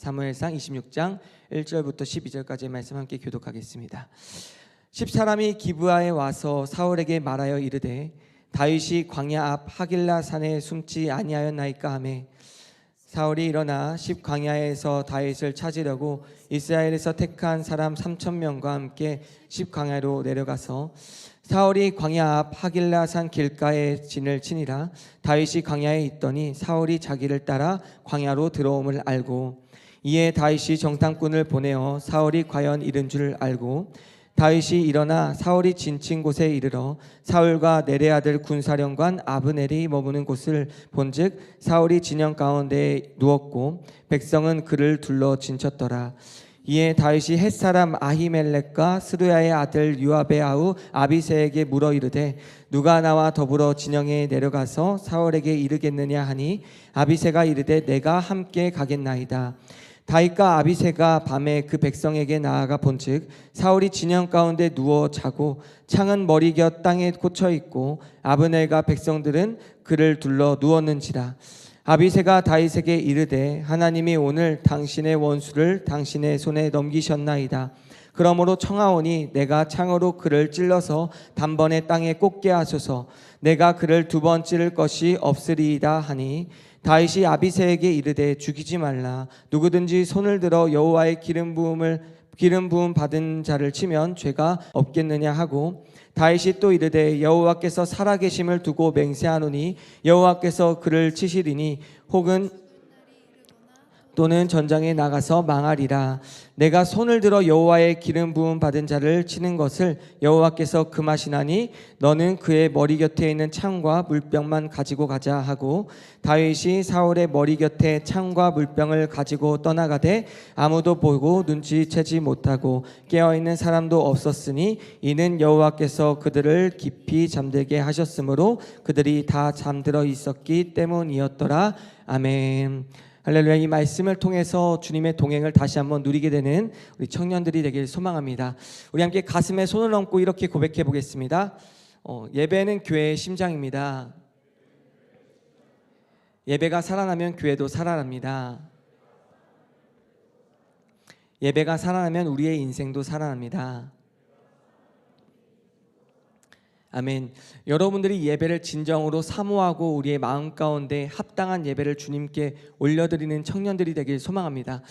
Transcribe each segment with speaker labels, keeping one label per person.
Speaker 1: 사무엘상 26장 1절부터 12절까지의 말씀 함께 교독하겠습니다. 10사람이 기브아에 와서 사울에게 말하여 이르되 다윗이 광야 앞 하길라 산에 숨지 아니하였나이까 하매 사울이 일어나 10광야에서 다윗을 찾으려고 이스라엘에서 택한 사람 3,000명과 함께 10광야로 내려가서 사울이 광야 앞 하길라 산 길가에 진을 치니라. 다윗이 광야에 있더니 사울이 자기를 따라 광야로 들어옴을 알고 이에 다윗이 정탐꾼을 보내어 사울이 과연 이른 줄 알고 다윗이 일어나 사울이 진친 곳에 이르러 사울과 네레 아들 군사령관 아브넬이 머무는 곳을 본즉 사울이 진영 가운데에 누웠고 백성은 그를 둘러 진쳤더라. 이에 다윗이 헷사람 아히멜렉과 스루야의 아들 요압의 아우 아비새에게 물어 이르되 누가 나와 더불어 진영에 내려가서 사울에게 이르겠느냐 하니 아비새가 이르되 내가 함께 가겠나이다. 다윗과 아비새가 밤에 그 백성에게 나아가 본즉 사울이 진영 가운데 누워 자고 창은 머리 곁 땅에 꽂혀 있고 아브넬과 백성들은 그를 둘러 누웠는지라. 아비새가 다윗에게 이르되 하나님이 오늘 당신의 원수를 당신의 손에 넘기셨나이다. 그러므로 청하오니 내가 창으로 그를 찔러서 단번에 땅에 꽂게 하소서. 내가 그를 2번 찌를 것이 없으리이다 하니 다윗이 아비새에게 이르되 죽이지 말라. 누구든지 손을 들어 여호와의 기름 부음 받은 자를 치면 죄가 없겠느냐 하고 다윗이 또 이르되 여호와께서 살아계심을 두고 맹세하노니 여호와께서 그를 치시리니 혹은 또는 전장에 나가서 망하리라. 내가 손을 들어 여호와의 기름 부음 받은 자를 치는 것을 여호와께서 금하시나니 너는 그의 머리 곁에 있는 창과 물병만 가지고 가자 하고 다윗이 사울의 머리 곁에 창과 물병을 가지고 떠나가되 아무도 보고 눈치채지 못하고 깨어있는 사람도 없었으니 이는 여호와께서 그들을 깊이 잠들게 하셨으므로 그들이 다 잠들어 있었기 때문이었더라. 아멘. 할렐루야. 이 말씀을 통해서 주님의 동행을 다시 한번 누리게 되는 우리 청년들이 되길 소망합니다. 우리 함께 가슴에 손을 얹고 이렇게 고백해 보겠습니다. 예배는 교회의 심장입니다. 예배가 살아나면 교회도 살아납니다. 예배가 살아나면 우리의 인생도 살아납니다. 아멘. 여러분들이 예배를 진정으로 사모하고 우리의 마음 가운데 합당한 예배를 주님께 올려드리는 청년들이 되길 소망합니다.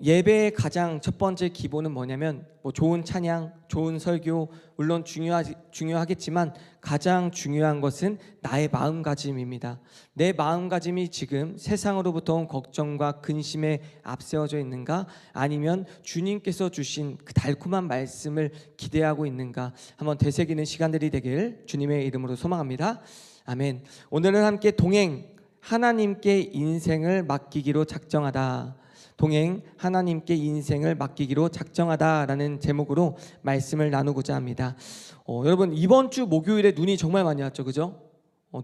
Speaker 1: 예배의 가장 첫 번째 기본은 뭐냐면 좋은 찬양, 좋은 설교 물론 중요하겠지만 가장 중요한 것은 나의 마음가짐입니다. 내 마음가짐이 지금 세상으로부터 온 걱정과 근심에 앞세워져 있는가, 아니면 주님께서 주신 그 달콤한 말씀을 기대하고 있는가 한번 되새기는 시간들이 되길 주님의 이름으로 소망합니다. 아멘. 오늘은 함께 동행, 하나님께 인생을 맡기기로 작정하다. 동행, 하나님께 인생을 맡기기로 작정하다라는 제목으로 말씀을 나누고자 합니다. 여러분, 이번 주 목요일에 눈이 정말 많이 왔죠, 그죠?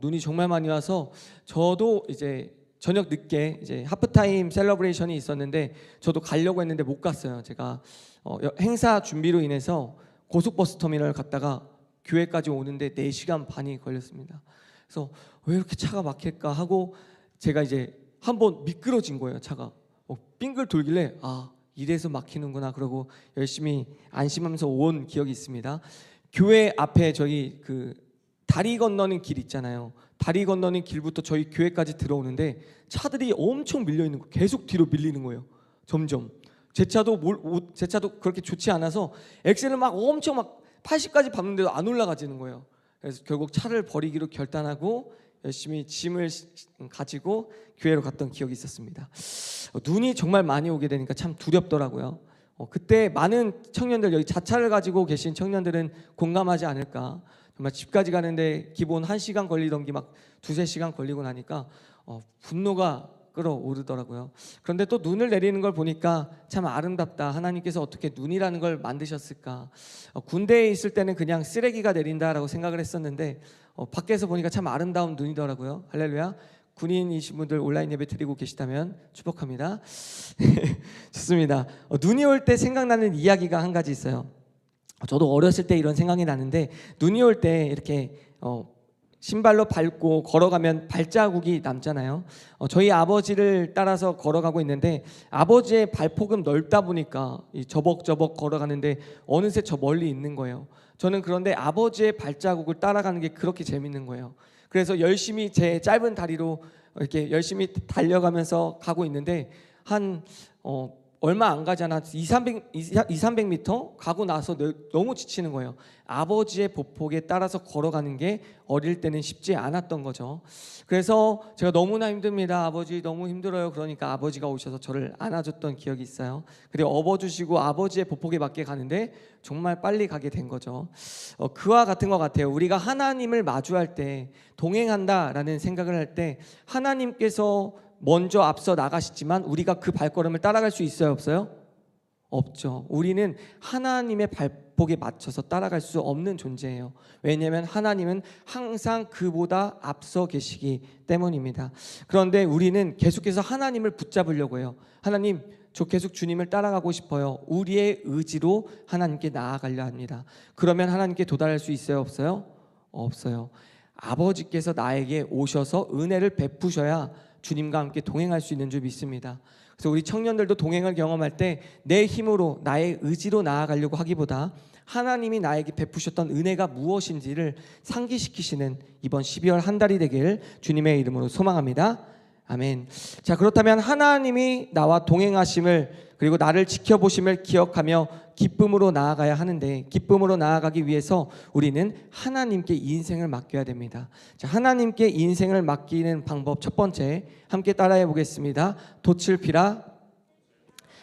Speaker 1: 눈이 정말 많이 와서 저도 이제 저녁 늦게 이제 하프타임 셀러브레이션이 있었는데 저도 가려고 했는데 못 갔어요. 제가 행사 준비로 인해서 고속버스 터미널 갔다가 교회까지 오는데 4시간 반이 걸렸습니다. 그래서 왜 이렇게 차가 막힐까 하고 제가 이제 한번 미끄러진 거예요, 차가. 빙글 돌길래 이래서 막히는구나 그러고 열심히 안심하면서 온 기억이 있습니다. 교회 앞에 저희 그 다리 건너는 길 있잖아요. 다리 건너는 길부터 저희 교회까지 들어오는데 차들이 엄청 밀려 있는 거, 계속 뒤로 밀리는 거예요. 점점 제 차도 그렇게 좋지 않아서 엑셀을 막 엄청 80까지 밟는데도 안 올라가지는 거예요. 그래서 결국 차를 버리기로 결단하고 열심히 짐을 가지고 교회로 갔던 기억이 있었습니다. 눈이 정말 많이 오게 되니까 참 두렵더라고요. 그때 많은 청년들, 여기 자차를 가지고 계신 청년들은 공감하지 않을까. 정말 집까지 가는데 기본 1시간 걸리던 게 막 2-3시간 걸리고 나니까 분노가 끌어오르더라고요. 그런데 또 눈을 내리는 걸 보니까 참 아름답다. 하나님께서 어떻게 눈이라는 걸 만드셨을까. 군대에 있을 때는 그냥 쓰레기가 내린다라고 생각을 했었는데 밖에서 보니까 참 아름다운 눈이더라고요. 할렐루야. 군인이신 분들 온라인 예배 드리고 계시다면 축복합니다. 좋습니다. 눈이 올 때 생각나는 이야기가 한 가지 있어요. 저도 어렸을 때 이런 생각이 나는데 눈이 올 때 이렇게 신발로 밟고 걸어가면 발자국이 남잖아요. 저희 아버지를 따라서 걸어가고 있는데 아버지의 발폭은 넓다 보니까 이 저벅저벅 걸어가는데 어느새 저 멀리 있는 거예요. 저는 그런데 아버지의 발자국을 따라가는 게 그렇게 재밌는 거예요. 그래서 열심히 제 짧은 다리로 이렇게 열심히 달려가면서 가고 있는데 한 얼마 안 가잖아. 200-300m 가고 나서 너무 지치는 거예요. 아버지의 보폭에 따라서 걸어가는 게 어릴 때는 쉽지 않았던 거죠. 그래서 제가 너무나 힘듭니다. 아버지 너무 힘들어요. 그러니까 아버지가 오셔서 저를 안아줬던 기억이 있어요. 그리고 업어주시고 아버지의 보폭에 맞게 가는데 정말 빨리 가게 된 거죠. 그와 같은 것 같아요. 우리가 하나님을 마주할 때, 동행한다라는 생각을 할 때 하나님께서 먼저 앞서 나가시지만 우리가 그 발걸음을 따라갈 수 있어요, 없어요? 없죠. 우리는 하나님의 발복에 맞춰서 따라갈 수 없는 존재예요. 왜냐하면 하나님은 항상 그보다 앞서 계시기 때문입니다. 그런데 우리는 계속해서 하나님을 붙잡으려고 해요. 하나님, 저 계속 주님을 따라가고 싶어요. 우리의 의지로 하나님께 나아가려 합니다. 그러면 하나님께 도달할 수 있어요, 없어요? 없어요. 아버지께서 나에게 오셔서 은혜를 베푸셔야 주님과 함께 동행할 수 있는 줄 믿습니다. 그래서 우리 청년들도 동행을 경험할 때 내 힘으로 나의 의지로 나아가려고 하기보다 하나님이 나에게 베푸셨던 은혜가 무엇인지를 상기시키시는 이번 12월 한 달이 되길 주님의 이름으로 소망합니다. 아멘. 자, 그렇다면 하나님이 나와 동행하심을 그리고 나를 지켜보심을 기억하며 기쁨으로 나아가야 하는데, 기쁨으로 나아가기 위해서 우리는 하나님께 이 인생을 맡겨야 됩니다. 자, 하나님께 이 인생을 맡기는 방법 첫 번째, 함께 따라해 보겠습니다. 돛을 피라,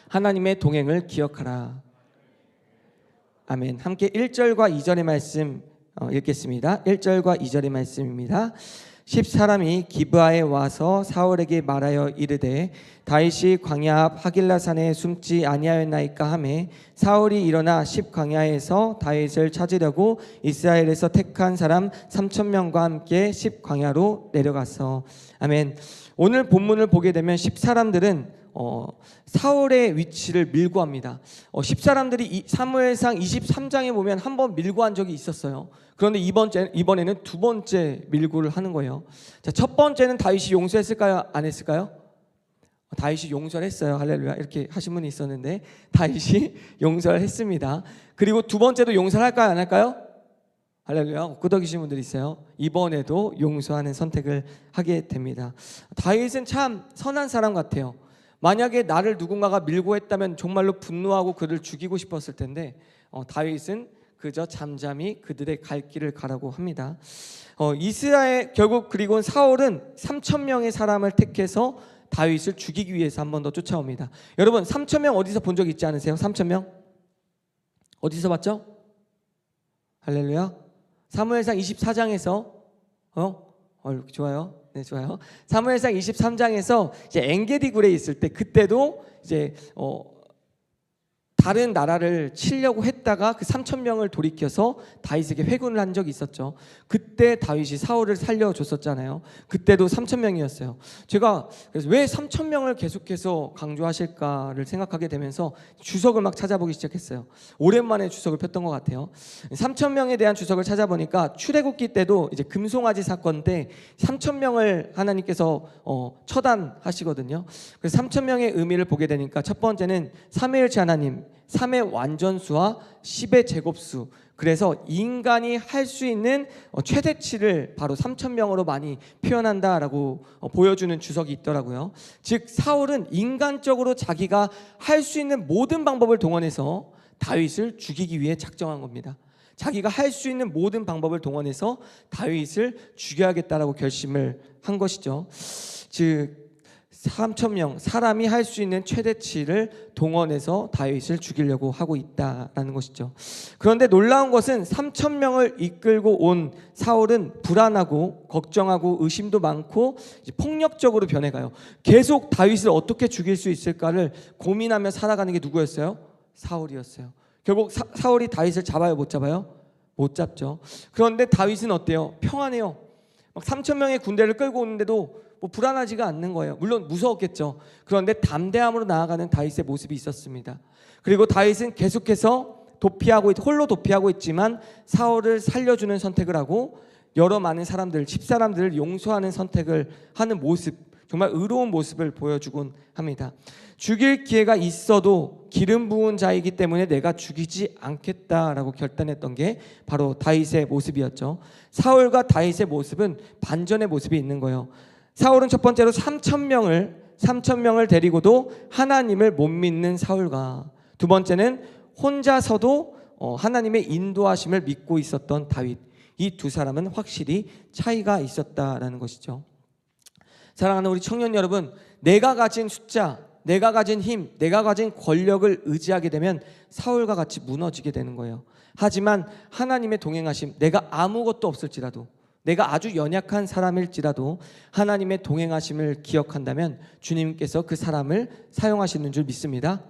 Speaker 1: 하나님의 동행을 기억하라. 아멘. 함께 1절과 2절의 말씀 읽겠습니다. 1절과 2절의 말씀입니다. 10사람이 기브아에 와서 사울에게 말하여 이르되 다윗이 광야 앞 하길라산에 숨지 아니하였나이까 하매 사울이 일어나 10광야에서 다윗을 찾으려고 이스라엘에서 택한 사람 3,000명과 함께 10광야로 내려갔어. 아멘. 오늘 본문을 보게 되면 10사람들은 사울의 위치를 밀고 합니다. 10사람들이 사무엘상 23장에 보면 한 번 밀고 한 적이 있었어요. 그런데 이번에는 두 번째 밀고를 하는 거예요. 자, 첫 번째는 다윗이 용서했을까요? 안 했을까요? 다윗이 용서를 했어요. 할렐루야. 이렇게 하신 분이 있었는데 다윗이 용서를 했습니다. 그리고 두 번째도 용서를 할까요? 안 할까요? 할렐루야. 끄덕이신 분들이 있어요. 이번에도 용서하는 선택을 하게 됩니다. 다윗은 참 선한 사람 같아요. 만약에 나를 누군가가 밀고 했다면 정말로 분노하고 그를 죽이고 싶었을 텐데 다윗은 그저 잠잠히 그들의 갈 길을 가라고 합니다. 이스라엘 결국 그리고 사울은 3,000명의 사람을 택해서 다윗을 죽이기 위해서 한 번 더 쫓아옵니다. 여러분 3,000명 어디서 본 적 있지 않으세요? 3,000명? 어디서 봤죠? 할렐루야. 사무엘상 24장에서 좋아요. 네, 좋아요. 사무엘상 23장에서 이제 엔게디 굴에 있을 때 그때도 이제 다른 나라를 치려고 했다가 그 3,000명을 돌이켜서 다윗에게 회군을 한 적이 있었죠. 그때 다윗이 사울을 살려줬었잖아요. 그때도 3,000명이었어요. 제가 그래서 왜 3,000명을 계속해서 강조하실까를 생각하게 되면서 주석을 막 찾아보기 시작했어요. 오랜만에 주석을 폈던 것 같아요. 3,000명에 대한 주석을 찾아보니까 출애굽기 때도 이제 금송아지 사건 때 3,000명을 하나님께서 처단하시거든요. 그래서 3,000명의 의미를 보게 되니까 첫 번째는 삼위일체 하나님, 3의 완전수와 10의 제곱수, 그래서 인간이 할 수 있는 최대치를 바로 3,000명으로 많이 표현한다라고 보여주는 주석이 있더라고요. 즉 사울은 인간적으로 자기가 할 수 있는 모든 방법을 동원해서 다윗을 죽이기 위해 작정한 겁니다. 자기가 할 수 있는 모든 방법을 동원해서 다윗을 죽여야겠다라고 결심을 한 것이죠. 즉 3,000명 사람이 할 수 있는 최대치를 동원해서 다윗을 죽이려고 하고 있다라는 것이죠. 그런데 놀라운 것은 3,000명을 이끌고 온 사울은 불안하고 걱정하고 의심도 많고 폭력적으로 변해가요. 계속 다윗을 어떻게 죽일 수 있을까를 고민하며 살아가는 게 누구였어요? 사울이었어요. 결국 사울이 다윗을 잡아요? 못 잡아요? 못 잡죠. 그런데 다윗은 어때요? 평안해요. 막 3,000명의 군대를 끌고 오는데도 불안하지가 않는 거예요. 물론 무서웠겠죠. 그런데 담대함으로 나아가는 다윗의 모습이 있었습니다. 그리고 다윗은 계속해서 홀로 도피하고 있지만 사울을 살려주는 선택을 하고 여러 많은 사람들, 10사람들을 용서하는 선택을 하는 모습, 정말 의로운 모습을 보여주곤 합니다. 죽일 기회가 있어도 기름 부은 자이기 때문에 내가 죽이지 않겠다라고 결단했던 게 바로 다윗의 모습이었죠. 사울과 다윗의 모습은 반전의 모습이 있는 거예요. 사울은 첫 번째로 3,000명을 데리고도 하나님을 못 믿는 사울과, 두 번째는 혼자서도 하나님의 인도하심을 믿고 있었던 다윗, 이 두 사람은 확실히 차이가 있었다라는 것이죠. 사랑하는 우리 청년 여러분, 내가 가진 숫자, 내가 가진 힘, 내가 가진 권력을 의지하게 되면 사울과 같이 무너지게 되는 거예요. 하지만 하나님의 동행하심, 내가 아무것도 없을지라도, 내가 아주 연약한 사람일지라도 하나님의 동행하심을 기억한다면 주님께서 그 사람을 사용하시는 줄 믿습니다.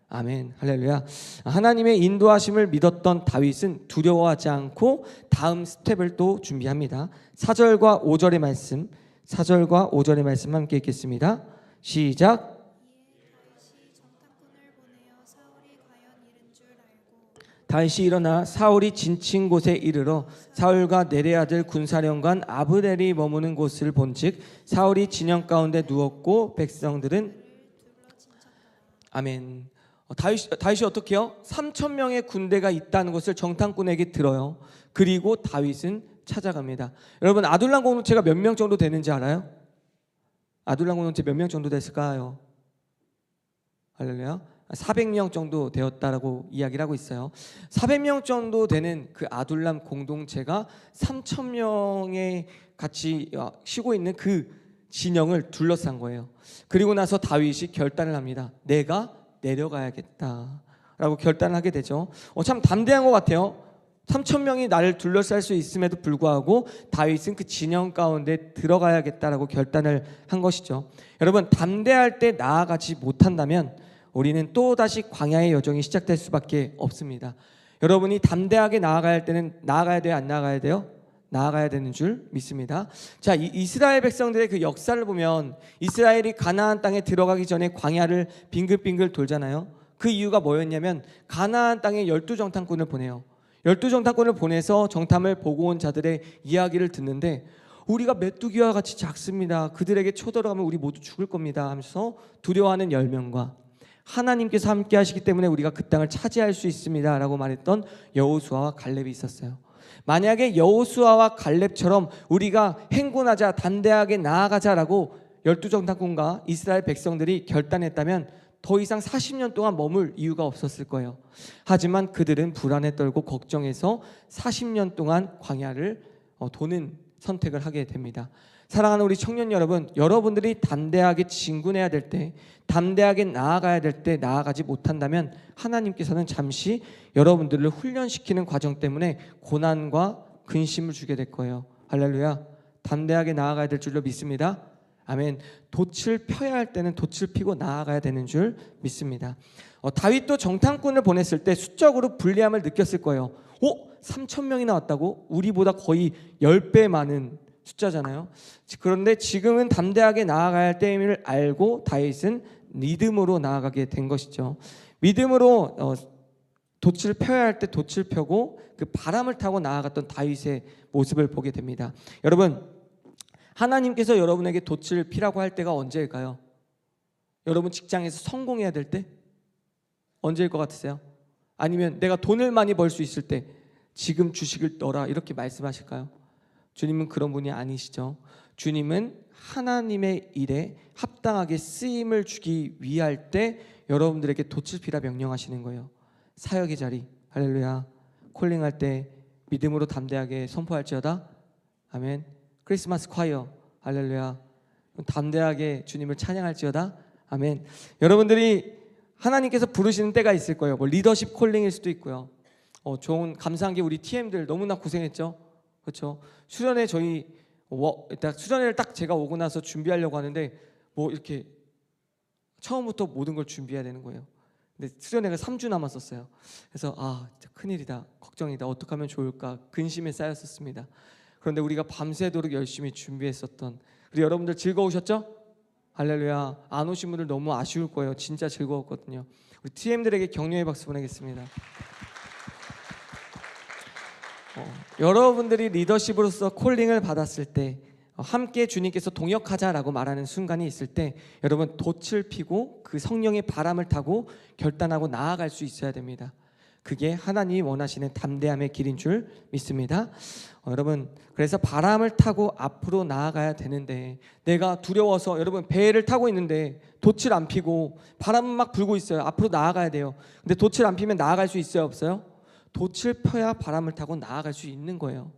Speaker 1: 아멘, 할렐루야. 하나님의 인도하심을 믿었던 다윗은 두려워하지 않고 다음 스텝을 또 준비합니다. 4절과 5절의 말씀, 4절과 5절의 말씀 함께 읽겠습니다. 시작. 다윗이 일어나 사울이 진친 곳에 이르러 사울과 넬의 아들 군사령관 아브넬이 머무는 곳을 본즉 사울이 진영 가운데 누웠고 백성들은 아멘. 다윗이 어떻게 해요? 3,000명의 군대가 있다는 것을 정탐꾼에게 들어요. 그리고 다윗은 찾아갑니다. 여러분, 아둘람 공동체가 몇 명 정도 되는지 알아요? 아둘람 공동체 몇 명 정도 됐을까요? 할렐루야. 400명 정도 되었다라고 이야기를 하고 있어요. 400명 정도 되는 그 아둘람 공동체가 3,000명의 같이 쉬고 있는 그 진영을 둘러싼 거예요. 그리고 나서 다윗이 결단을 합니다. 내가 내려가야겠다라고 결단을 하게 되죠. 참 담대한 것 같아요. 3,000명이 나를 둘러쌀 수 있음에도 불구하고 다윗은 그 진영 가운데 들어가야겠다라고 결단을 한 것이죠. 여러분, 담대할 때 나아가지 못한다면 우리는 또다시 광야의 여정이 시작될 수밖에 없습니다. 여러분이 담대하게 나아가야 할 때는 나아가야 돼요? 안 나아가야 돼요? 나아가야 되는 줄 믿습니다. 자, 이스라엘 백성들의 그 역사를 보면 이스라엘이 가나안 땅에 들어가기 전에 광야를 빙글빙글 돌잖아요. 그 이유가 뭐였냐면 가나안 땅에 12정탐꾼을 보내요. 12정탐꾼을 보내서 정탐을 보고 온 자들의 이야기를 듣는데 우리가 메뚜기와 같이 작습니다. 그들에게 쳐들어가면 우리 모두 죽을 겁니다 하면서 두려워하는 10명과 하나님께서 함께 하시기 때문에 우리가 그 땅을 차지할 수 있습니다 라고 말했던 여호수아와 갈렙이 있었어요. 만약에 여호수아와 갈렙처럼 우리가 행군하자, 담대하게 나아가자라고 12정탐꾼과 이스라엘 백성들이 결단했다면 더 이상 40년 동안 머물 이유가 없었을 거예요. 하지만 그들은 불안에 떨고 걱정해서 40년 동안 광야를 도는 선택을 하게 됩니다. 사랑하는 우리 청년 여러분, 여러분들이 담대하게 진군해야 될 때, 담대하게 나아가야 될 때 나아가지 못한다면 하나님께서는 잠시 여러분들을 훈련시키는 과정 때문에 고난과 근심을 주게 될 거예요. 할렐루야. 담대하게 나아가야 될 줄로 믿습니다. 아멘. 돛을 펴야 할 때는 돛을 피고 나아가야 되는 줄 믿습니다. 다윗도 정탐꾼을 보냈을 때 수적으로 불리함을 느꼈을 거예요. 3,000명이나 왔다고? 우리보다 거의 10배 많은 숫자잖아요. 그런데 지금은 담대하게 나아가야 할 때임을 알고 다윗은 믿음으로 나아가게 된 것이죠. 믿음으로 돛을 펴야 할 때 돛을 펴고 그 바람을 타고 나아갔던 다윗의 모습을 보게 됩니다. 여러분, 하나님께서 여러분에게 돛을 피라고 할 때가 언제일까요? 여러분 직장에서 성공해야 될 때? 언제일 것 같으세요? 아니면 내가 돈을 많이 벌 수 있을 때 지금 주식을 넣어라 이렇게 말씀하실까요? 주님은 그런 분이 아니시죠. 주님은 하나님의 일에 합당하게 쓰임을 주기 위할 때 여러분들에게 돛을 피라 명령하시는 거예요. 사역의 자리, 할렐루야. 콜링할 때 믿음으로 담대하게 선포할지어다. 아멘. 크리스마스 콰이어, 할렐루야. 담대하게 주님을 찬양할지어다. 아멘. 여러분들이 하나님께서 부르시는 때가 있을 거예요. 뭐 리더십 콜링일 수도 있고요. 좋은 감사한 게 우리 TM들 너무나 고생했죠. 그렇죠? 수련회 저희 수련회를 딱 제가 오고 나서 준비하려고 하는데 뭐 이렇게 처음부터 모든 걸 준비해야 되는 거예요. 근데 수련회가 3주 남았었어요. 그래서 진짜 큰일이다, 걱정이다, 어떻게 하면 좋을까 근심에 쌓였었습니다. 그런데 우리가 밤새도록 열심히 준비했었던 우리 여러분들 즐거우셨죠? 할렐루야. 안 오신 분들 너무 아쉬울 거예요. 진짜 즐거웠거든요. 우리 TM들에게 격려의 박수 보내겠습니다. 여러분들이 리더십으로서 콜링을 받았을 때 함께 주님께서 동역하자라고 말하는 순간이 있을 때 여러분 돛을 펴고 그 성령의 바람을 타고 결단하고 나아갈 수 있어야 됩니다. 그게 하나님이 원하시는 담대함의 길인 줄 믿습니다. 여러분 그래서 바람을 타고 앞으로 나아가야 되는데 내가 두려워서 여러분 배를 타고 있는데 돛을 안 펴고 바람은 막 불고 있어요. 앞으로 나아가야 돼요. 근데 돛을 안 펴면 나아갈 수 있어요, 없어요? 돛을 펴야 바람을 타고 나아갈 수 있는 거예요.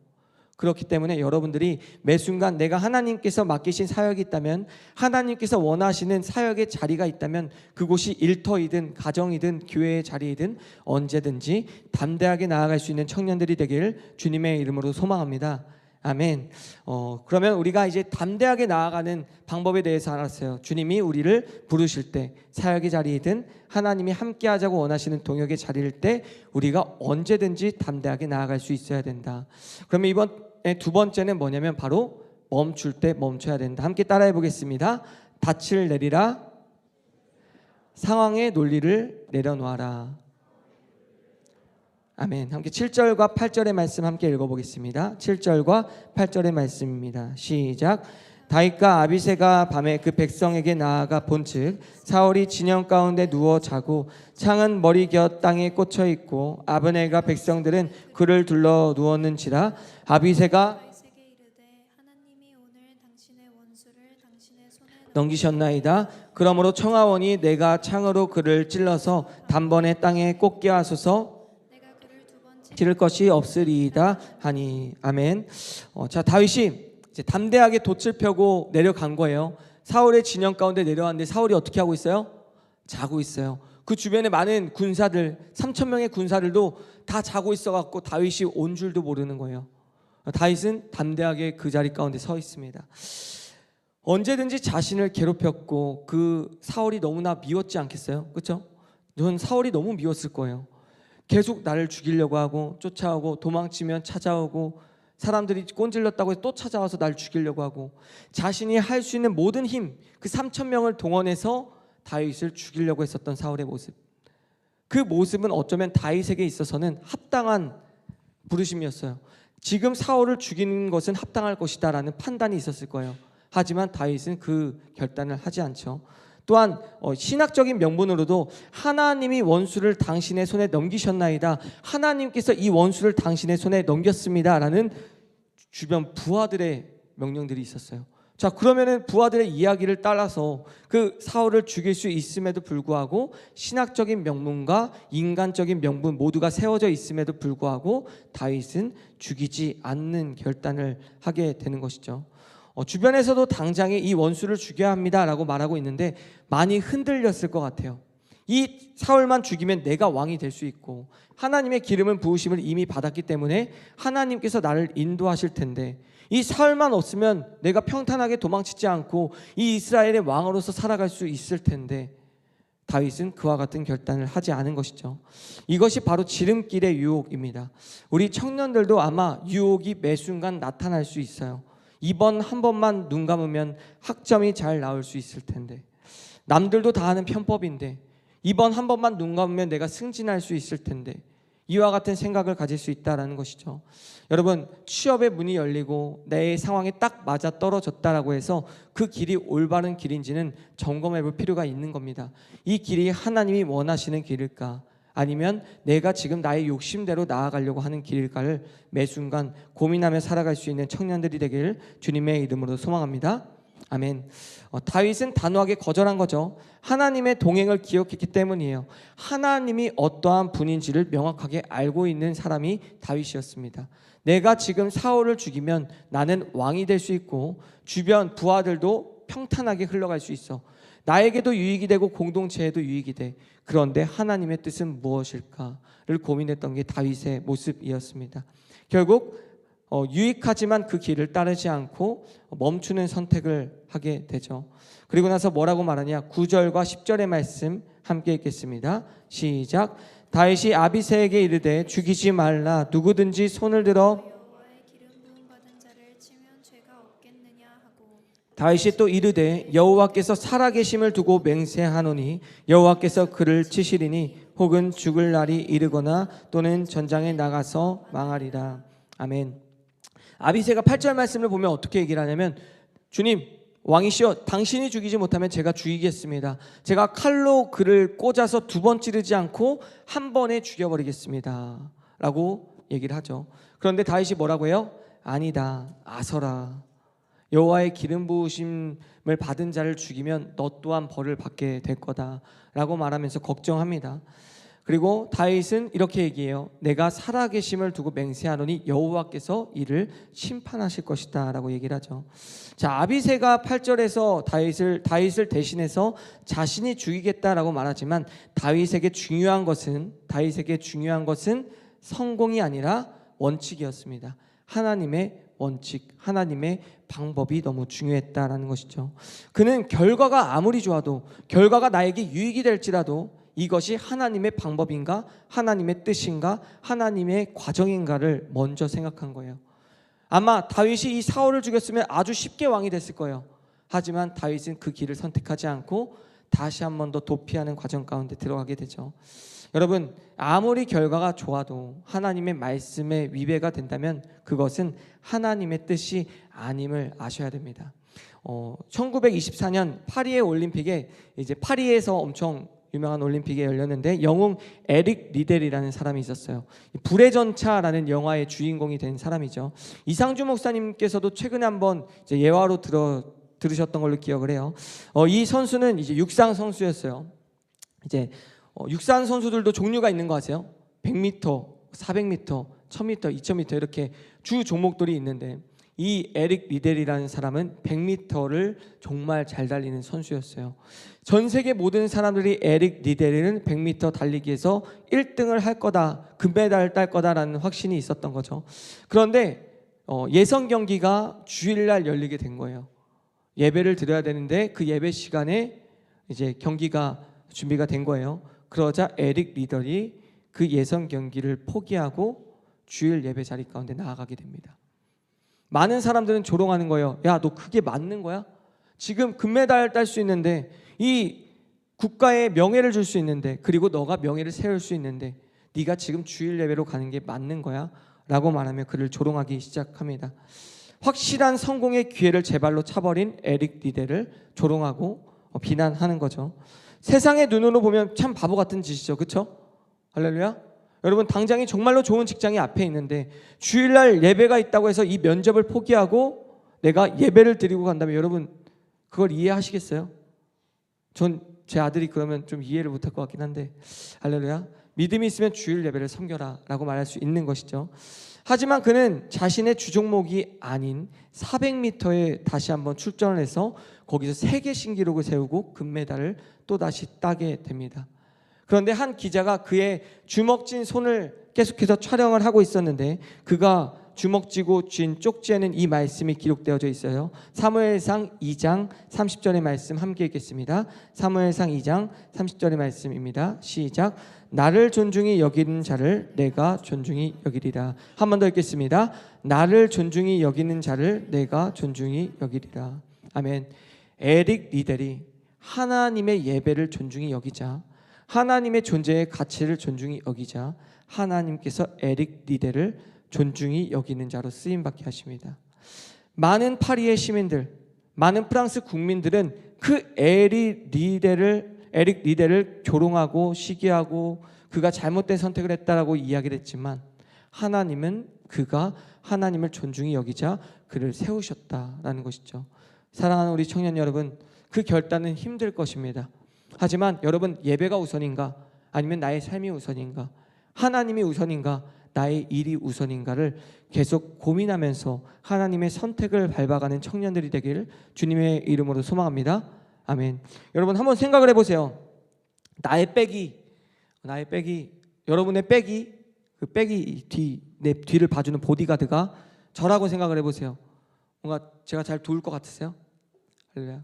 Speaker 1: 그렇기 때문에 여러분들이 매 순간 내가 하나님께서 맡기신 사역이 있다면, 하나님께서 원하시는 사역의 자리가 있다면 그곳이 일터이든 가정이든 교회의 자리이든 언제든지 담대하게 나아갈 수 있는 청년들이 되길 주님의 이름으로 소망합니다. 아멘. 그러면 우리가 이제 담대하게 나아가는 방법에 대해서 알았어요. 주님이 우리를 부르실 때, 사역의 자리이든 하나님이 함께하자고 원하시는 동역의 자리일 때 우리가 언제든지 담대하게 나아갈 수 있어야 된다. 그러면 이번 두 번째는 뭐냐면 바로 멈출 때 멈춰야 된다. 함께 따라해 보겠습니다. 닻을 내리라, 상황의 논리를 내려놓아라. 아멘. 함께 7절과 8절의 말씀 함께 읽어보겠습니다. 7절과 8절의 말씀입니다. 시작. 다윗과 아비새가 밤에 그 백성에게 나아가 본즉 사울이 진영 가운데 누워 자고 창은 머리 곁 땅에 꽂혀 있고 아브넬과 백성들은 그를 둘러 누웠는지라. 아비새가 넘기셨나이다. 그러므로 청하오니 내가 창으로 그를 찔러서 단번에 땅에 꽂게 하소서. 지를 것이 없으리이다 하니. 아멘. 자, 다윗이 이제 담대하게 돛을 펴고 내려간 거예요. 사울의 진영 가운데 내려왔는데 사울이 어떻게 하고 있어요? 자고 있어요. 그 주변에 많은 군사들, 3,000명의 군사들도 다 자고 있어갖고 다윗이 온 줄도 모르는 거예요. 다윗은 담대하게 그 자리 가운데 서 있습니다. 언제든지 자신을 괴롭혔고 그 사울이 너무나 미웠지 않겠어요? 그렇죠? 전 사울이 너무 미웠을 거예요. 계속 나를 죽이려고 하고 쫓아오고 도망치면 찾아오고 사람들이 꼰질렀다고 해서 또 찾아와서 날 죽이려고 하고 자신이 할 수 있는 모든 힘, 그 3,000명을 동원해서 다윗을 죽이려고 했었던 사울의 모습, 그 모습은 어쩌면 다윗에게 있어서는 합당한 부르심이었어요. 지금 사울을 죽이는 것은 합당할 것이다 라는 판단이 있었을 거예요. 하지만 다윗은 그 결단을 하지 않죠. 또한 신학적인 명분으로도 하나님이 원수를 당신의 손에 넘기셨나이다, 하나님께서 이 원수를 당신의 손에 넘겼습니다 라는 주변 부하들의 명령들이 있었어요. 자, 그러면은 부하들의 이야기를 따라서 그 사울을 죽일 수 있음에도 불구하고 신학적인 명분과 인간적인 명분 모두가 세워져 있음에도 불구하고 다윗은 죽이지 않는 결단을 하게 되는 것이죠. 주변에서도 당장에 이 원수를 죽여야 합니다 라고 말하고 있는데 많이 흔들렸을 것 같아요. 이 사울만 죽이면 내가 왕이 될 수 있고 하나님의 기름은 부으심을 이미 받았기 때문에 하나님께서 나를 인도하실 텐데 이 사울만 없으면 내가 평탄하게 도망치지 않고 이 이스라엘의 왕으로서 살아갈 수 있을 텐데 다윗은 그와 같은 결단을 하지 않은 것이죠. 이것이 바로 지름길의 유혹입니다. 우리 청년들도 아마 유혹이 매 순간 나타날 수 있어요. 이번 한 번만 눈 감으면 학점이 잘 나올 수 있을 텐데, 남들도 다 하는 편법인데 이번 한 번만 눈 감으면 내가 승진할 수 있을 텐데, 이와 같은 생각을 가질 수 있다는 것이죠. 여러분, 취업의 문이 열리고 내 상황에 딱 맞아 떨어졌다라고 해서 그 길이 올바른 길인지는 점검해 볼 필요가 있는 겁니다. 이 길이 하나님이 원하시는 길일까, 아니면 내가 지금 나의 욕심대로 나아가려고 하는 길일까를 매 순간 고민하며 살아갈 수 있는 청년들이 되길 주님의 이름으로 소망합니다. 아멘. 다윗은 단호하게 거절한 거죠. 하나님의 동행을 기억했기 때문이에요. 하나님이 어떠한 분인지를 명확하게 알고 있는 사람이 다윗이었습니다. 내가 지금 사울을 죽이면 나는 왕이 될 수 있고 주변 부하들도 평탄하게 흘러갈 수 있어. 나에게도 유익이 되고 공동체에도 유익이 돼. 그런데 하나님의 뜻은 무엇일까를 고민했던 게 다윗의 모습이었습니다. 결국 유익하지만 그 길을 따르지 않고 멈추는 선택을 하게 되죠. 그리고 나서 뭐라고 말하냐, 9절과 10절의 말씀 함께 읽겠습니다. 시작. 다윗이 아비새에게 이르되 죽이지 말라. 누구든지 손을 들어 다윗이 또 이르되 여호와께서 살아계심을 두고 맹세하노니 여호와께서 그를 치시리니 혹은 죽을 날이 이르거나 또는 전장에 나가서 망하리라. 아멘. 아비새가 8절 말씀을 보면 어떻게 얘기를 하냐면, 주님 왕이시여, 당신이 죽이지 못하면 제가 죽이겠습니다. 제가 칼로 그를 꽂아서 2번 찌르지 않고 한 번에 죽여버리겠습니다 라고 얘기를 하죠. 그런데 다윗이 뭐라고 해요? 아니다, 아서라. 여호와의 기름 부으심을 받은 자를 죽이면 너 또한 벌을 받게 될 거다 라고 말하면서 걱정합니다. 그리고 다윗은 이렇게 얘기해요. 내가 살아계심을 두고 맹세하노니 여호와께서 이를 심판하실 것이다 라고 얘기를 하죠. 자, 아비새가 8절에서 다윗을 대신해서 자신이 죽이겠다라고 말하지만 다윗에게 중요한 것은 성공이 아니라 원칙이었습니다. 하나님의 원칙, 하나님의 방법이 너무 중요했다라는 것이죠. 그는 결과가 아무리 좋아도, 결과가 나에게 유익이 될지라도 이것이 하나님의 방법인가, 하나님의 뜻인가, 하나님의 과정인가를 먼저 생각한 거예요. 아마 다윗이 이 사울을 죽였으면 아주 쉽게 왕이 됐을 거예요. 하지만 다윗은 그 길을 선택하지 않고 다시 한 번 더 도피하는 과정 가운데 들어가게 되죠. 여러분, 아무리 결과가 좋아도 하나님의 말씀에 위배가 된다면 그것은 하나님의 뜻이 아님을 아셔야 됩니다. 1924년 파리의 올림픽에, 이제 파리에서 엄청 유명한 올림픽이 열렸는데 영웅 에릭 리델이라는 사람이 있었어요. 불의 전차라는 영화의 주인공이 된 사람이죠. 이상주 목사님께서도 최근에 한번 이제 예화로 들으셨던 걸로 기억을 해요. 이 선수는 이제 육상 선수였어요. 이제 육상 선수들도 종류가 있는 거 아세요? 100m, 400m, 1000m, 2000m 이렇게 주 종목들이 있는데 이 에릭 리델이라는 사람은 100m를 정말 잘 달리는 선수였어요. 전 세계 모든 사람들이 에릭 리델은 100m 달리기에서 1등을 할 거다, 금메달을 딸 거다라는 확신이 있었던 거죠. 그런데 예선 경기가 주일날 열리게 된 거예요. 예배를 드려야 되는데 그 예배 시간에 이제 경기가 준비가 된 거예요. 그러자 에릭 리델이 그 예선 경기를 포기하고 주일 예배 자리 가운데 나아가게 됩니다. 많은 사람들은 조롱하는 거예요. 야, 너 그게 맞는 거야? 지금 금메달 딸 수 있는데, 이 국가에 명예를 줄 수 있는데, 그리고 너가 명예를 세울 수 있는데 네가 지금 주일 예배로 가는 게 맞는 거야? 라고 말하며 그를 조롱하기 시작합니다. 확실한 성공의 기회를 제 발로 차버린 에릭 리델을 조롱하고 비난하는 거죠. 세상의 눈으로 보면 참 바보 같은 짓이죠. 그렇죠? 할렐루야. 여러분, 당장이 정말로 좋은 직장이 앞에 있는데 주일날 예배가 있다고 해서 이 면접을 포기하고 내가 예배를 드리고 간다면 여러분 그걸 이해하시겠어요? 전 제 아들이 그러면 좀 이해를 못할 것 같긴 한데, 할렐루야. 믿음이 있으면 주일 예배를 섬겨라 라고 말할 수 있는 것이죠. 하지만 그는 자신의 주종목이 아닌 400m에 다시 한번 출전을 해서 거기서 세계 신기록을 세우고 금메달을 또다시 따게 됩니다. 그런데 한 기자가 그의 주먹진 손을 계속해서 촬영을 하고 있었는데 그가 주먹쥐고 쥔 쪽지에는 이 말씀이 기록되어져 있어요. 사무엘상 2장 30절의 말씀 함께 읽겠습니다. 사무엘상 2장 30절의 말씀입니다. 시작. 나를 존중히 여기는 자를 내가 존중히 여기리라. 한 번 더 읽겠습니다. 나를 존중히 여기는 자를 내가 존중히 여기리라. 아멘. 에릭 리델이 하나님의 예배를 존중히 여기자, 하나님의 존재의 가치를 존중히 여기자 하나님께서 에릭 리델을 존중히 여기는 자로 쓰임받게 하십니다. 많은 파리의 시민들, 많은 프랑스 국민들은 그 에릭 리델을 조롱하고 시기하고 그가 잘못된 선택을 했다라고 이야기를 했지만 하나님은 그가 하나님을 존중히 여기자 그를 세우셨다라는 것이죠. 사랑하는 우리 청년 여러분, 그 결단은 힘들 것입니다. 하지만 여러분, 예배가 우선인가 아니면 나의 삶이 우선인가, 하나님이 우선인가 나의 일이 우선인가를 계속 고민하면서 하나님의 선택을 밟아가는 청년들이 되기를 주님의 이름으로 소망합니다. 아멘. 여러분, 한번 생각을 해보세요. 나의 백이, 여러분의 백이, 그 백이 내 뒤를 봐주는 보디가드가 저라고 생각을 해보세요. 뭔가 제가 잘 도울 것 같으세요? 할렐루야.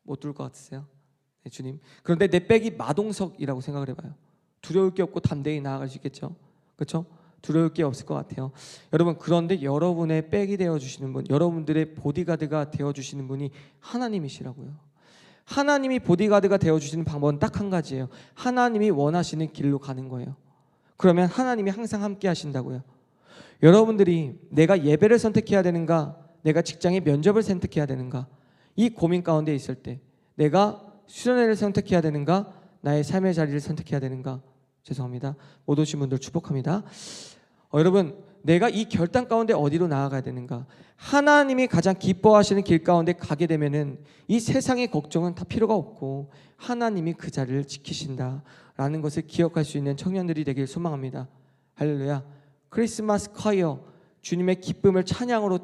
Speaker 1: 못 도울 것 같으세요? 네, 주님. 그런데 내 백이 마동석이라고 생각을 해봐요. 두려울 게 없고 담대히 나아갈 수 있겠죠? 그렇죠? 두려울 게 없을 것 같아요. 여러분, 그런데 여러분의 백이 되어주시는 분, 여러분들의 보디가드가 되어주시는 분이 하나님이시라고요. 하나님이 보디가드가 되어주시는 방법은 딱 한 가지예요. 하나님이 원하시는 길로 가는 거예요. 그러면 하나님이 항상 함께 하신다고요. 여러분들이 내가 예배를 선택해야 되는가, 내가 직장의 면접을 선택해야 되는가, 이 고민 가운데 있을 때 내가 수련회를 선택해야 되는가, 나의 삶의 자리를 선택해야 되는가, 죄송합니다. 못 오신 분들 축복합니다. 여러분, 내가 이 결단 가운데 어디로 나아가야 되는가, 하나님이 가장 기뻐하시는 길 가운데 가게 되면은 이 세상의 걱정은 다 필요가 없고 하나님이 그 자리를 지키신다라는 것을 기억할 수 있는 청년들이 되길 소망합니다. 할렐루야. 크리스마스 콰이어, 주님의 기쁨을 찬양으로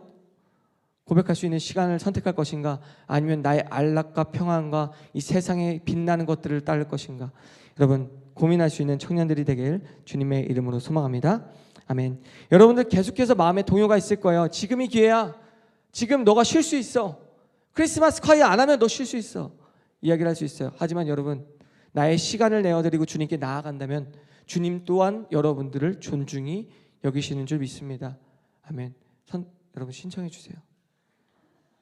Speaker 1: 고백할 수 있는 시간을 선택할 것인가, 아니면 나의 안락과 평안과 이 세상에 빛나는 것들을 따를 것인가, 여러분 고민할 수 있는 청년들이 되길 주님의 이름으로 소망합니다. 아멘. 여러분들 계속해서 마음에 동요가 있을 거예요. 지금이 기회야. 지금 너가 쉴 수 있어. 크리스마스 콰이어 안 하면 너 쉴 수 있어. 이야기를 할 수 있어요. 하지만 여러분, 나의 시간을 내어드리고 주님께 나아간다면 주님 또한 여러분들을 존중히 여기시는 줄 믿습니다. 아멘. 여러분 신청해 주세요.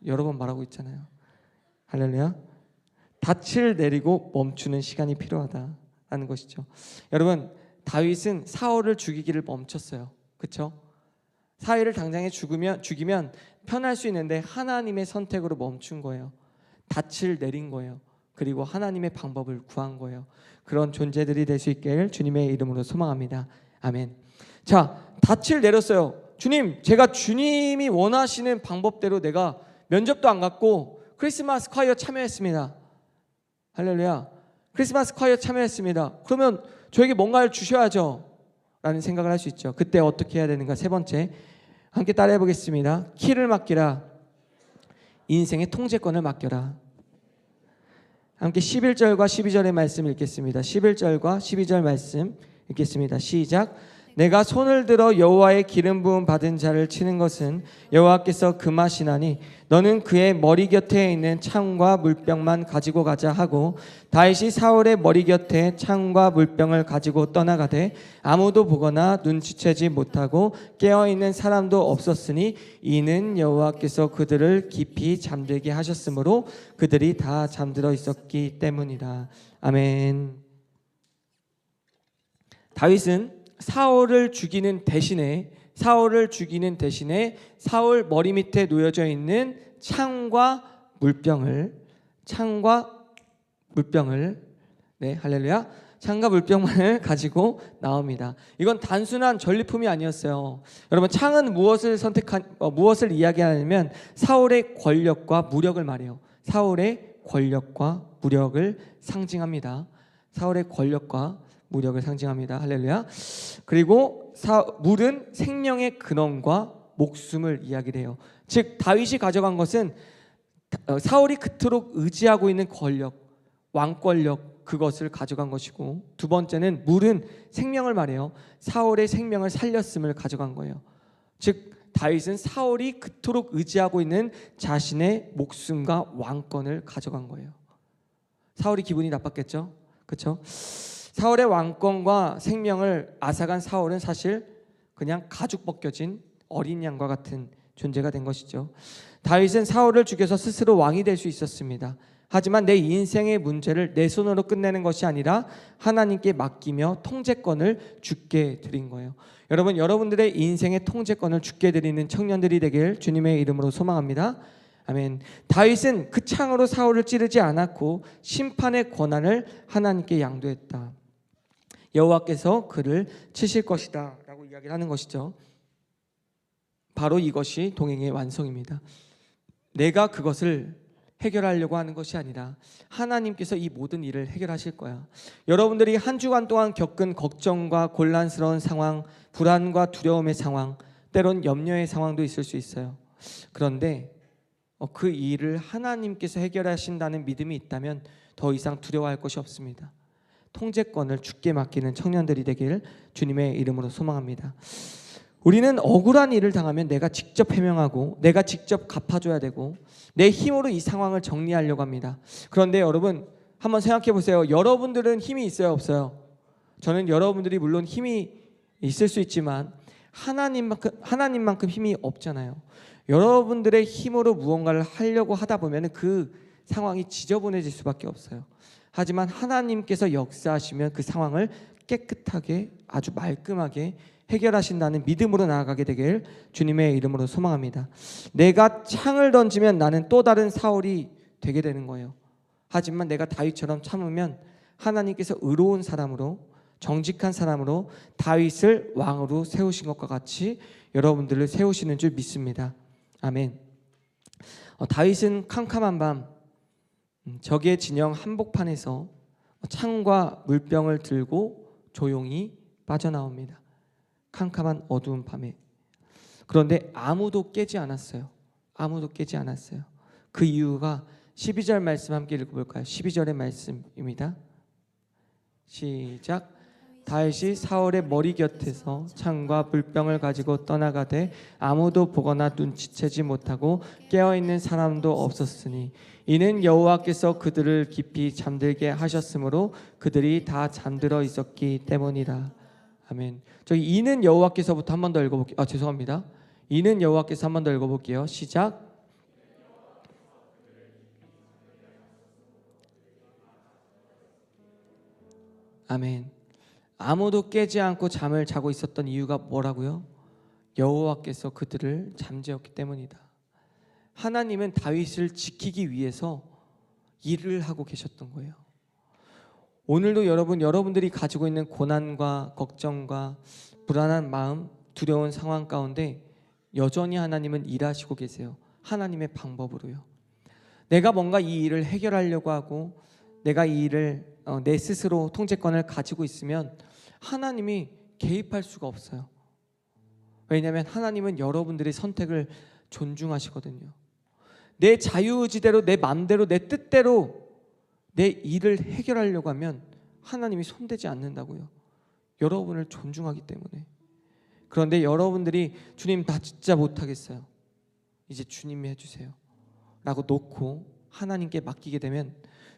Speaker 1: 여러 번 말하고 있잖아요. 할렐루야. 닻을 내리고 멈추는 시간이 필요하다라는 것이죠. 여러분, 다윗은 사울을 죽이기를 멈췄어요. 그렇죠? 사울을 당장에 죽이면 편할 수 있는데 하나님의 선택으로 멈춘 거예요. 닻을 내린 거예요. 그리고 하나님의 방법을 구한 거예요. 그런 존재들이 될 수 있길 주님의 이름으로 소망합니다. 아멘. 자, 닻을 내렸어요. 주님, 제가 주님이 원하시는 방법대로 내가 면접도 안 갔고 크리스마스 콰이어 참여했습니다. 할렐루야. 크리스마스 콰이어 참여했습니다. 그러면 저에게 뭔가를 주셔야죠 라는 생각을 할 수 있죠. 그때 어떻게 해야 되는가? 세 번째, 함께 따라해 보겠습니다. 키를 맡기라. 인생의 통제권을 맡겨라. 함께 11절과 12절의 말씀 읽겠습니다. 11절과 12절 말씀 읽겠습니다. 시작. 내가 손을 들어 여호와의 기름 부음 받은 자를 치는 것은 여호와께서 금하시나니 너는 그의 머리 곁에 있는 창과 물병만 가지고 가자 하고, 다윗이 사울의 머리 곁에 창과 물병을 가지고 떠나가되 아무도 보거나 눈치채지 못하고 깨어있는 사람도 없었으니 이는 여호와께서 그들을 깊이 잠들게 하셨으므로 그들이 다 잠들어 있었기 때문이다. 아멘. 다윗은 사울을 죽이는 대신에 사울 머리 밑에 놓여져 있는 창과 물병을 네, 할렐루야. 창과 물병만을 가지고 나옵니다. 이건 단순한 전리품이 아니었어요. 여러분, 창은 무엇을 이야기하냐면 사울의 권력과 무력을 말해요. 사울의 권력과 무력을 상징합니다. 사울의 권력과 무력을 상징합니다. 할렐루야. 그리고 물은 생명의 근원과 목숨을 이야기를 해요. 즉 다윗이 가져간 것은 사울이 그토록 의지하고 있는 권력, 왕권력, 그것을 가져간 것이고, 두 번째는 물은 생명을 말해요. 사울의 생명을 살렸음을 가져간 거예요. 즉 다윗은 사울이 그토록 의지하고 있는 자신의 목숨과 왕권을 가져간 거예요. 사울이 기분이 나빴겠죠? 그렇죠? 사울의 왕권과 생명을 앗아간 사울은 사실 그냥 가죽 벗겨진 어린 양과 같은 존재가 된 것이죠. 다윗은 사울을 죽여서 스스로 왕이 될 수 있었습니다. 하지만 내 인생의 문제를 내 손으로 끝내는 것이 아니라 하나님께 맡기며 통제권을 주께 드린 거예요. 여러분, 여러분들의 인생의 통제권을 주께 드리는 청년들이 되길 주님의 이름으로 소망합니다. 아멘. 다윗은 그 창으로 사울을 찌르지 않았고 심판의 권한을 하나님께 양도했다. 여호와께서 그를 치실 것이다 라고 이야기를 하는 것이죠. 바로 이것이 동행의 완성입니다. 내가 그것을 해결하려고 하는 것이 아니라 하나님께서 이 모든 일을 해결하실 거야. 여러분들이 한 주간 동안 겪은 걱정과 곤란스러운 상황, 불안과 두려움의 상황, 때론 염려의 상황도 있을 수 있어요. 그런데 그 일을 하나님께서 해결하신다는 믿음이 있다면 더 이상 두려워할 것이 없습니다. 통제권을 주께 맡기는 청년들이 되길 주님의 이름으로 소망합니다. 우리는 억울한 일을 당하면 내가 직접 해명하고 내가 직접 갚아줘야 되고 내 힘으로 이 상황을 정리하려고 합니다. 그런데 여러분, 한번 생각해 보세요. 여러분들은 힘이 있어요, 없어요? 저는 여러분들이 물론 힘이 있을 수 있지만 하나님만큼 힘이 없잖아요. 여러분들의 힘으로 무언가를 하려고 하다 보면 그 상황이 지저분해질 수밖에 없어요. 하지만 하나님께서 역사하시면 그 상황을 깨끗하게 아주 말끔하게 해결하신다는 믿음으로 나아가게 되길 주님의 이름으로 소망합니다. 내가 창을 던지면 나는 또 다른 사울이 되게 되는 거예요. 하지만 내가 다윗처럼 참으면 하나님께서 의로운 사람으로, 정직한 사람으로 다윗을 왕으로 세우신 것과 같이 여러분들을 세우시는 줄 믿습니다. 아멘. 다윗은 캄캄한 밤 적의 진영 한복판에서 창과 물병을 들고 조용히 빠져나옵니다. 캄캄한 어두운 밤에. 그런데 아무도 깨지 않았어요. 아무도 깨지 않았어요. 그 이유가 12절 말씀 함께 읽어볼까요? 12절의 말씀입니다. 시작. 다윗이 사울의 머리 곁에서 창과 물병을 가지고 떠나가되 아무도 보거나 눈치채지 못하고 깨어있는 사람도 없었으니 이는 여호와께서 그들을 깊이 잠들게 하셨으므로 그들이 다 잠들어 있었기 때문이라. 아멘. 저기 이는 여호와께서부터 한 번 더 읽어볼게요. 죄송합니다. 이는 여호와께서 한 번 더 읽어볼게요. 시작. 아멘. 아무도 깨지 않고 잠을 자고 있었던 이유가 뭐라고요? 여호와께서 그들을 잠재웠기 때문이다. 하나님은 다윗을 지키기 위해서 일을 하고 계셨던 거예요. 오늘도 여러분들이 가지고 있는 고난과 걱정과 불안한 마음, 두려운 상황 가운데 여전히 하나님은 일하시고 계세요. 하나님의 방법으로요. 내가 뭔가 이 일을 해결하려고 하고 내가 이 일을 내 스스로 통제권을 가지고 있으면 하나님이 개입할 수가 없어요. 왜냐하면 하나님은 여러분들의 선택을 존중하시거든요. 내 자유의지대로, 내 마음대로, 내 뜻대로 내 일을 해결하려고 하면 하나님이 손대지 않는다고요. 여러분을 존중하기 때문에. 그런데 여러분들이 주님 나 진짜 못하겠어요, 이제 주님이 해주세요 라고 놓고 하나님께 맡기게 되면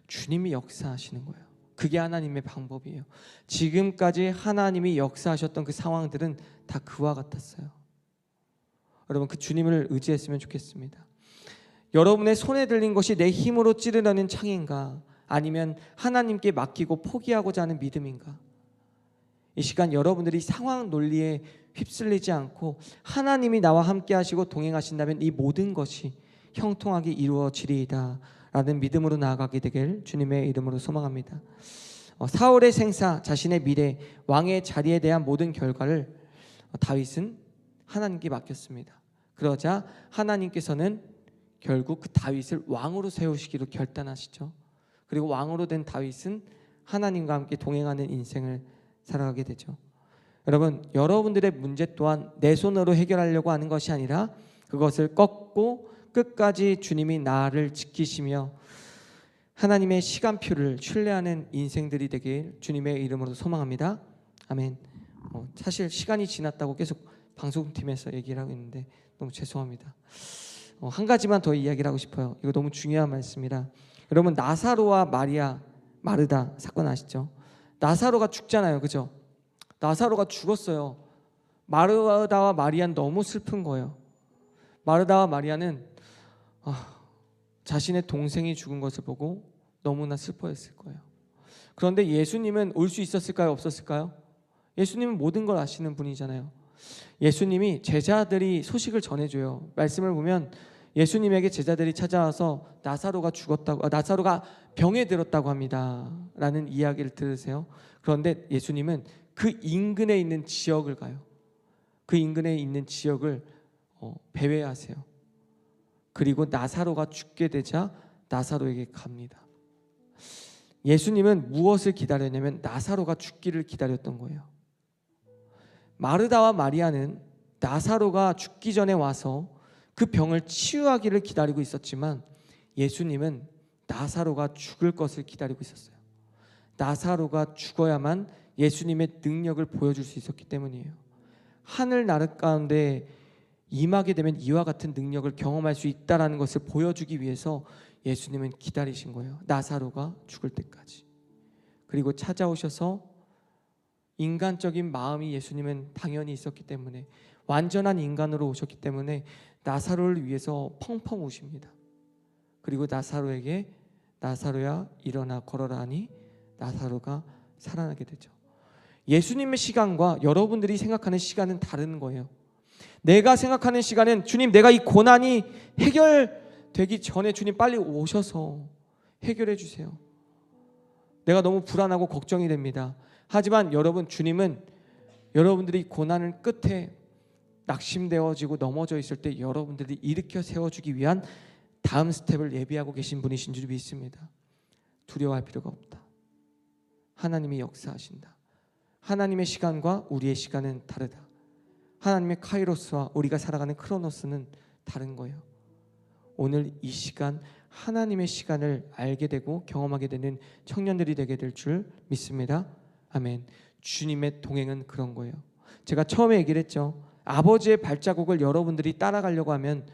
Speaker 1: 주님이 역사하시는 거예요. 그게 하나님의 방법이에요. 지금까지 하나님이 역사하셨던 그 상황들은 다 그와 같았어요. 여러분 그 주님을 의지했으면 좋겠습니다. 여러분의 손에 들린 것이 내 힘으로 찌르려는 창인가, 아니면 하나님께 맡기고 포기하고자 하는 믿음인가? 이 시간 여러분들이 상황 논리에 휩쓸리지 않고 하나님이 나와 함께 하시고 동행하신다면 이 모든 것이 형통하게 이루어지리이다 라는 믿음으로 나아가게 되길 주님의 이름으로 소망합니다. 사울의 생사, 자신의 미래, 왕의 자리에 대한 모든 결과를 다윗은 하나님께 맡겼습니다. 그러자 하나님께서는 결국 그 다윗을 왕으로 세우시기로 결단하시죠. 그리고 왕으로 된 다윗은 하나님과 함께 동행하는 인생을 살아가게 되죠. 여러분, 여러분들의 문제 또한 내 손으로 해결하려고 하는 것이 아니라 그것을 꺾고 끝까지 주님이 나를 지키시며 하나님의 시간표를 신뢰하는 인생들이 되길 주님의 이름으로 소망합니다. 아멘. 사실 시간이 지났다고 계속 방송팀에서 얘기를 하고 있는데 너무 죄송합니다. 한 가지만 더 이야기를 하고 싶어요. 이거 너무 중요한 말씀이라. 여러분 나사로와 마르다 사건 아시죠? 나사로가 죽잖아요, 그죠? 나사로가 죽었어요. 마르다와 마리아는 너무 슬픈 거예요. 마르다와 마리아는 자신의 동생이 죽은 것을 보고 너무나 슬퍼했을 거예요. 그런데 예수님은 올 수 있었을까요? 없었을까요? 예수님은 모든 걸 아시는 분이잖아요. 예수님이 제자들이 소식을 전해줘요. 말씀을 보면 예수님에게 제자들이 찾아와서 나사로가 죽었다고, 나사로가 병에 들었다고 합니다 라는 이야기를 들으세요. 그런데 예수님은 그 인근에 있는 지역을 가요. 그 인근에 있는 지역을 배회하세요. 그리고 나사로가 죽게 되자 나사로에게 갑니다. 예수님은 무엇을 기다렸냐면 나사로가 죽기를 기다렸던 거예요. 마르다와 마리아는 나사로가 죽기 전에 와서 그 병을 치유하기를 기다리고 있었지만 예수님은 나사로가 죽을 것을 기다리고 있었어요. 나사로가 죽어야만 예수님의 능력을 보여줄 수 있었기 때문이에요. 하늘 나라 가운데 임하게 되면 이와 같은 능력을 경험할 수 있다는 것을 보여주기 위해서 예수님은 기다리신 거예요. 나사로가 죽을 때까지. 그리고 찾아오셔서 인간적인 마음이 예수님은 당연히 있었기 때문에, 완전한 인간으로 오셨기 때문에 나사로를 위해서 펑펑 우십니다. 그리고 나사로에게 나사로야 일어나 걸어라 하니 나사로가 살아나게 되죠. 예수님의 시간과 여러분들이 생각하는 시간은 다른 거예요. 내가 생각하는 시간은 주님, 내가 이 고난이 해결되기 전에 주님 빨리 오셔서 해결해 주세요. 내가 너무 불안하고 걱정이 됩니다. 하지만 여러분, 주님은 여러분들이 고난을 끝에 낙심되어지고 넘어져 있을 때 여러분들이 일으켜 세워주기 위한 다음 스텝을 예비하고 계신 분이신 줄 믿습니다. 두려워할 필요가 없다. 하나님이 역사하신다. 하나님의 시간과 우리의 시간은 다르다. 하나님의 카이로스와 우리가 살아가는 크로노스는 다른 거예요. 오늘 이 시간 하나님의 시간을 알게 되고 경험하게 되는 청년들이 되게 될 줄 믿습니다. 아멘. 주님의 동행은 그런 거예요. 제가 처음에 얘기를 했죠. 아버지의 발자국을 여러분들이 따라가려고 하면,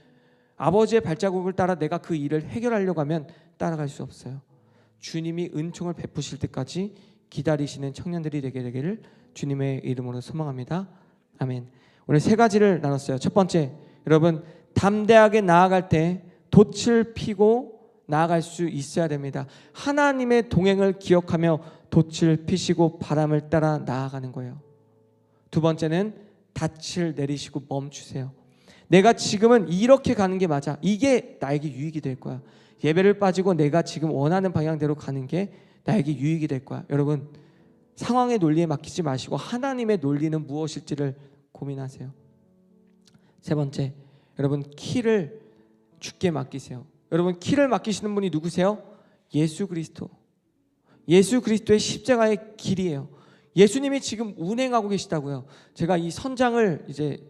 Speaker 1: 아버지의 발자국을 따라 내가 그 일을 해결하려고 하면 따라갈 수 없어요. 주님이 은총을 베푸실 때까지 기다리시는 청년들이 되기를 주님의 이름으로 소망합니다. 아멘. 오늘 세 가지를 나눴어요. 첫 번째, 여러분 담대하게 나아갈 때 돛을 피고 나아갈 수 있어야 됩니다. 하나님의 동행을 기억하며 돛을 피시고 바람을 따라 나아가는 거예요. 두 번째는 닻을 내리시고 멈추세요. 내가 지금은 이렇게 가는 게 맞아. 이게 나에게 유익이 될 거야. 예배를 빠지고 내가 지금 원하는 방향대로 가는 게 나에게 유익이 될 거야. 여러분, 상황의 논리에 맡기지 마시고 하나님의 논리는 무엇일지를 고민하세요. 세 번째, 여러분 키를 주께 맡기세요. 여러분, 키를 맡기시는 분이 누구세요? 예수 그리스도. 예수 그리스도의 십자가의 길이에요. 예수님이 지금 운행하고 계시다고요. 제가 이 선장을 이제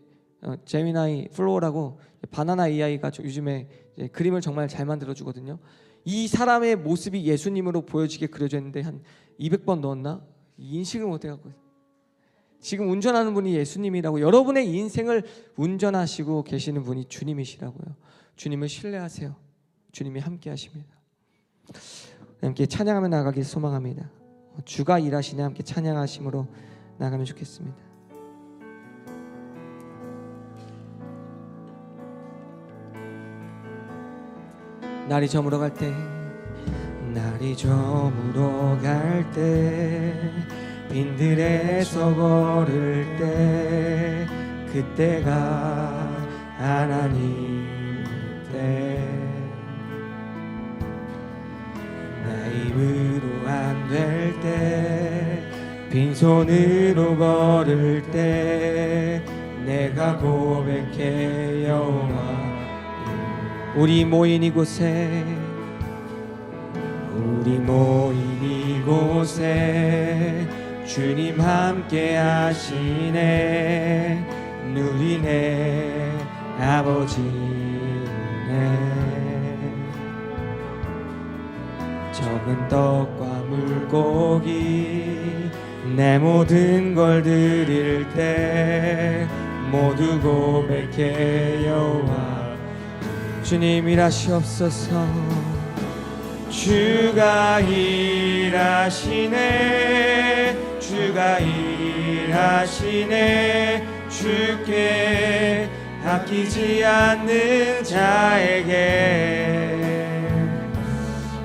Speaker 1: 제미나이 플로어라고 바나나 AI가 요즘에 이제 그림을 정말 잘 만들어 주거든요. 이 사람의 모습이 예수님으로 보여지게 그려져 있는데 한 200번 넣었나? 인식을 못 해갖고 지금 운전하는 분이 예수님이라고. 여러분의 인생을 운전하시고 계시는 분이 주님이시라고요. 주님을 신뢰하세요. 주님이 함께 하십니다. 함께 찬양하며 나가길 소망합니다. 주가 일하시네 함께 찬양하심으로 나가면 좋겠습니다. 날이 저물어 갈 때, 날이 저물어 갈 때, 빈들에서 걸을 때, 그때가 하나님 때, 내 힘으로 안 될 때, 빈손으로 걸을 때, 내가 고백해 여호와. 우리 모인 이곳에, 우리 모인 이곳에 주님 함께 하시네. 누리네 아버지네. 적은 떡과 물고기 내 모든 걸 드릴 때 모두 고백해 여호와. 주님 일하시옵소서. 주가 일하시네. 주가 일하시네. 주께 아끼지 않는 자에게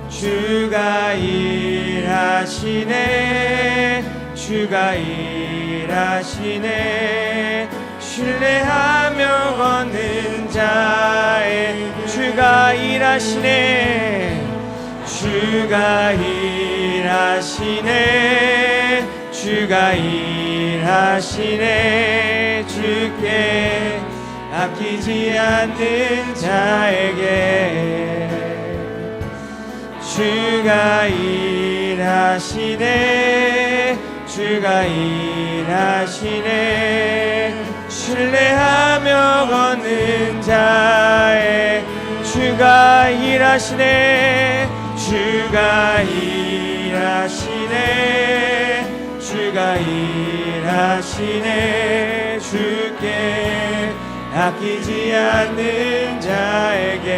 Speaker 1: 주가 일하시네. 주가 일하시네. 신뢰하며 걷는 자의 주가 일하시네. 주가 일하시네. 주가 일하시네. 주께 아끼지 않는 자에게 주가 일하시네. 주가 일하시네. 신뢰하며 걷는 자의 주가 일하시네. 주가 일하시네. 주가 일하시네. 주께 아끼지 않는 자에게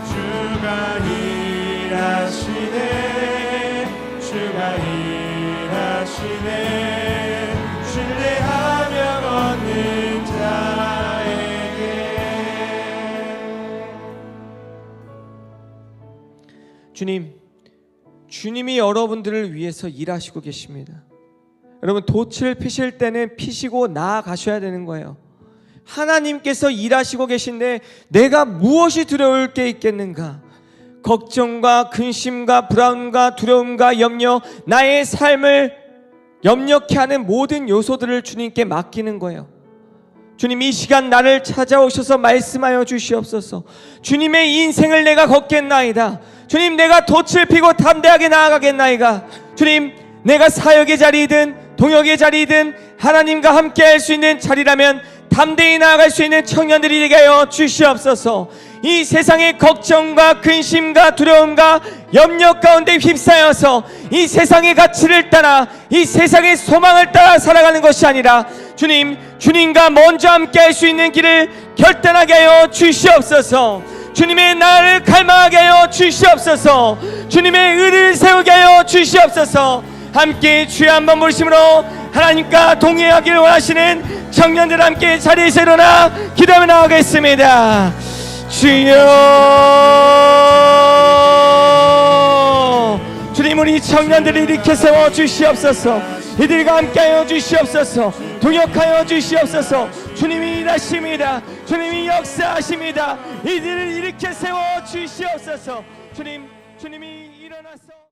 Speaker 1: 주가 일하시네. 주가 일하시네. 신뢰하며 걷는 자에게 주님이 여러분들을 위해서 일하시고 계십니다. 여러분, 돛을 피실 때는 피시고 나아가셔야 되는 거예요. 하나님께서 일하시고 계신데 내가 무엇이 두려울 게 있겠는가? 걱정과 근심과 불안과 두려움과 염려, 나의 삶을 염려케 하는 모든 요소들을 주님께 맡기는 거예요. 주님, 이 시간 나를 찾아오셔서 말씀하여 주시옵소서. 주님의 인생을 내가 걷겠나이다. 주님, 내가 돛을 피고 담대하게 나아가겠나이다. 주님, 내가 사역의 자리이든 동역의 자리이든 하나님과 함께 할 수 있는 자리라면 담대히 나아갈 수 있는 청년들이 되게 하여 주시옵소서. 이 세상의 걱정과 근심과 두려움과 염려 가운데 휩싸여서 이 세상의 가치를 따라, 이 세상의 소망을 따라 살아가는 것이 아니라 주님과 먼저 함께 할 수 있는 길을 결단하게 하여 주시옵소서. 주님의 나를 갈망하게 하여 주시옵소서. 주님의 의를 세우게 하여 주시옵소서. 함께 주여 한번 부르심으로 하나님과 동행하기를 원하시는 청년들 함께 자리에서 일어나 기도하며 나가겠습니다. 주여, 주님, 우리 청년들을 일으켜 세워 주시옵소서. 이들과 함께하여 주시옵소서. 동역하여 주시옵소서. 주님이 일하십니다. 주님이 역사하십니다. 이들을 일으켜 세워 주시옵소서. 주님이 일어나서